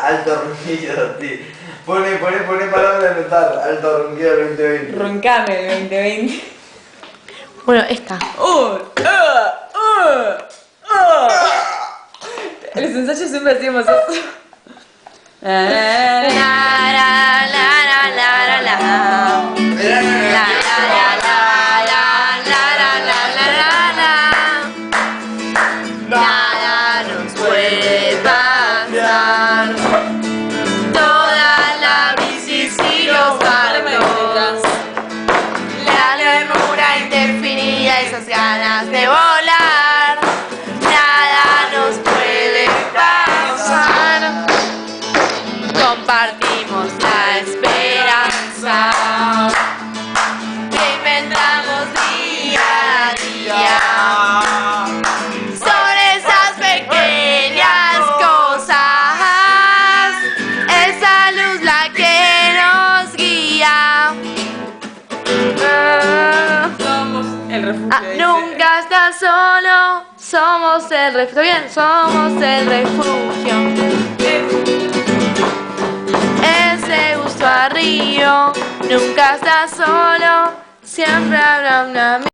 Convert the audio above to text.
Alto ronquido, tío. Pone palabra de anotar. Alto ronquido del 2020. Roncame el 2020. Bueno, esta. Los ensayos siempre hacíamos eso. La, la, la, la, la, la, la. La, la, la, la, la, la, la. Nada nos puede pasar. Todas las bicis y los barcos. La llanura indefinida, esas ganas de volar. Nada nos puede pasar. Compartimos la esperanza que inventamos día a día. Son esas pequeñas cosas, esa luz la que nos guía. Somos el refugio. Nunca estás solo, somos el refugio. Bien, somos el refugio. Ese gusto a río, nunca estás solo, siempre habrá un amigo.